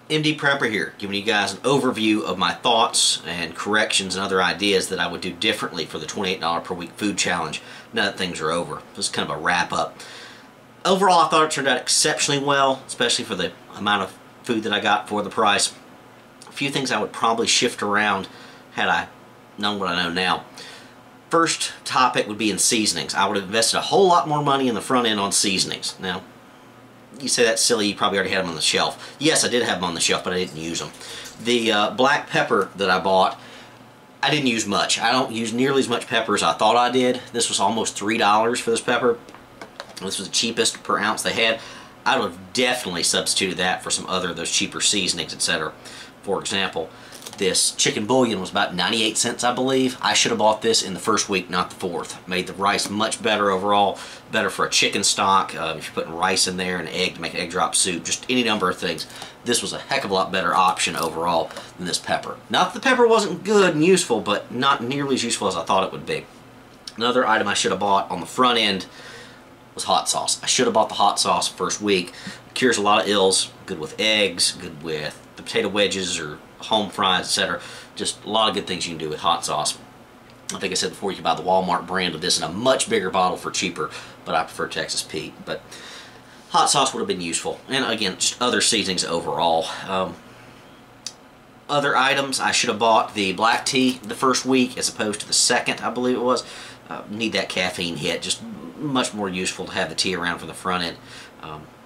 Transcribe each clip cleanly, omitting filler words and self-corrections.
MD Prepper here, giving you guys an overview of my thoughts and corrections and other ideas that I would do differently for the $28 per week food challenge now that things are over. This is kind of a wrap up. Overall, I thought it turned out exceptionally well, especially for the amount of food that I got for the price. A few things I would probably shift around had I known what I know now. First topic would be in seasonings. I would have invested a whole lot more money in the front end on seasonings. Now, you say that's silly, you probably already had them on the shelf. Yes, I did have them on the shelf, but I didn't use them. The black pepper that I bought, I didn't use much. I don't use nearly as much pepper as I thought I did. This was almost $3 for this pepper. This was the cheapest per ounce they had. I would have definitely substituted that for some other of those cheaper seasonings, etc. For example, this chicken bouillon was about 98 cents, I believe. I should have bought this in the first week, not the fourth. Made the rice much better overall, better for a chicken stock. If you're putting rice in there and an egg to make an egg drop soup, just any number of things. This was a heck of a lot better option overall than this pepper. Not that the pepper wasn't good and useful, but not nearly as useful as I thought it would be. Another item I should have bought on the front end was hot sauce. I should have bought the hot sauce first week. It cures a lot of ills. Good with eggs, good with the potato wedges or home fries, etc. Just a lot of good things you can do with hot sauce. I think I said before, you can buy the Walmart brand of this in a much bigger bottle for cheaper, but I prefer Texas Pete. But hot sauce would have been useful. And again, just other seasonings overall. Other items, I should have bought the black tea the first week as opposed to the second, I believe it was. Need that caffeine hit. Just much more useful to have the tea around for the front end.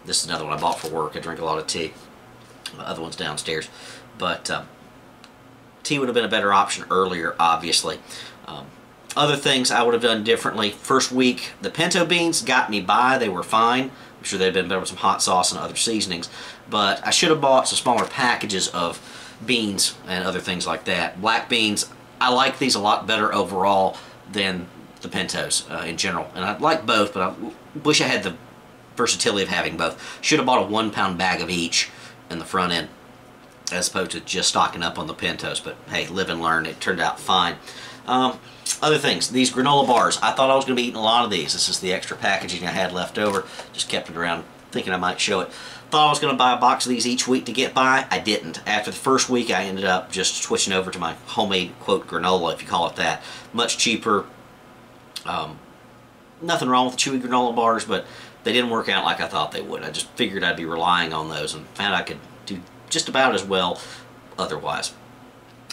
This is another one I bought for work. I drink a lot of tea. The other one's downstairs. But tea would have been a better option earlier, obviously. Other things I would have done differently. First week, the pinto beans got me by. They were fine. I'm sure they'd been better with some hot sauce and other seasonings. But I should have bought some smaller packages of beans and other things like that. Black beans, I like these a lot better overall than the pintos in general. And I like both, but I wish I had the versatility of having both. Should have bought a 1-pound bag of each in the front end, as opposed to just stocking up on the pintos. But hey, live and learn. It turned out fine. Other things, these granola bars. I thought I was going to be eating a lot of these. This is the extra packaging I had left over. Just kept it around thinking I might show it. Thought I was going to buy a box of these each week to get by. I didn't. After the first week, I ended up just switching over to my homemade, quote, granola, if you call it that. Much cheaper. Nothing wrong with the chewy granola bars, but they didn't work out like I thought they would. I just figured I'd be relying on those and found I could do just about as well otherwise.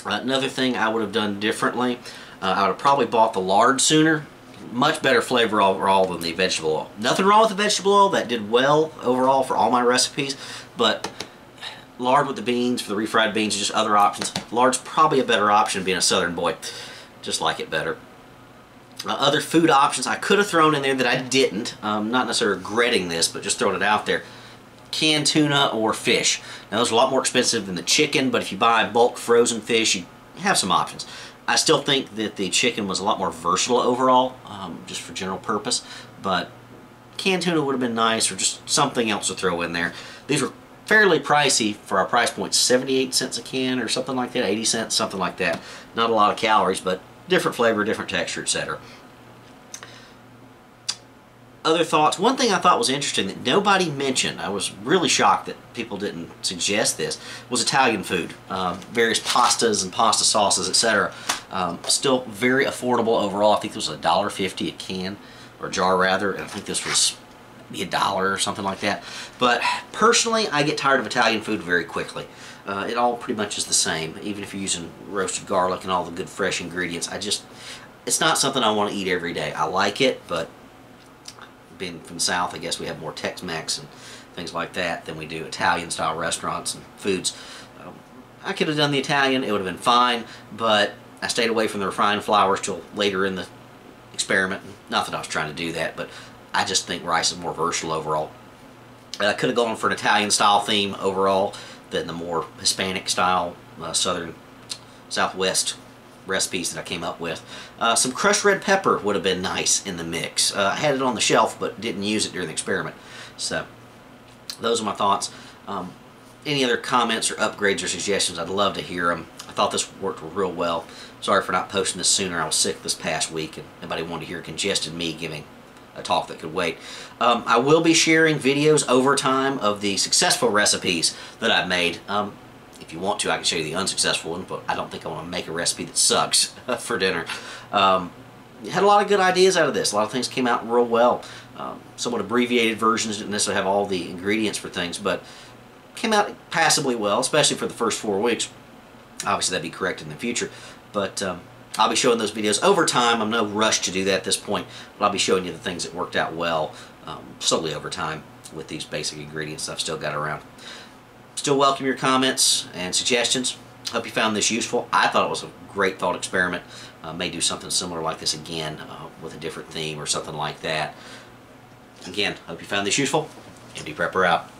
Another thing I would have done differently, I would have probably bought the lard sooner. Much better flavor overall than the vegetable oil. Nothing wrong with the vegetable oil. That did well overall for all my recipes, but lard with the beans, for the refried beans, just other options. Lard's probably a better option being a southern boy. Just like it better. Other food options I could have thrown in there that I didn't. Not necessarily regretting this, but just throwing it out there. Canned tuna or fish. Now those are a lot more expensive than the chicken, but if you buy bulk frozen fish, you have some options. I still think that the chicken was a lot more versatile overall, just for general purpose, but canned tuna would have been nice, or just something else to throw in there. These were fairly pricey for our price point, 78 cents a can or something like that, 80 cents, something like that. Not a lot of calories, but different flavor, different texture, etc. Other thoughts. One thing I thought was interesting that nobody mentioned, I was really shocked that people didn't suggest this, was Italian food. Various pastas and pasta sauces, etc. Still very affordable overall. I think this was $1.50 a can, or a jar rather, and I think this was maybe $1 or something like that. But personally, I get tired of Italian food very quickly. It all pretty much is the same, even if you're using roasted garlic and all the good fresh ingredients. It's not something I want to eat every day. I like it, but being from the South, I guess we have more Tex-Mex and things like that than we do Italian-style restaurants and foods. I could have done the Italian, it would have been fine, but I stayed away from the refined flours till later in the experiment. Not that I was trying to do that, but I just think rice is more versatile overall. I could have gone for an Italian-style theme overall than the more Hispanic-style, southern, southwest recipes that I came up with. Some crushed red pepper would have been nice in the mix. I had it on the shelf but didn't use it during the experiment. So those are my thoughts. Any other comments or upgrades or suggestions, I'd love to hear them. I thought this worked real well. Sorry for not posting this sooner. I was sick this past week and nobody wanted to hear congested me giving a a talk that could wait. I will be sharing videos over time of the successful recipes that I've made. If you want to, I can show you the unsuccessful one, but I don't think I want to make a recipe that sucks for dinner. Had a lot of good ideas out of this. A lot of things came out real well. Somewhat abbreviated versions didn't necessarily have all the ingredients for things, but came out passably well, especially for the first 4 weeks. Obviously, that'd be corrected in the future, but I'll be showing those videos over time. I'm no rush to do that at this point, but I'll be showing you the things that worked out well slowly over time with these basic ingredients I've still got around. Still welcome your comments and suggestions. Hope you found this useful. I thought it was a great thought experiment. May do something similar like this again with a different theme or something like that. Again, hope you found this useful. MD Prepper out.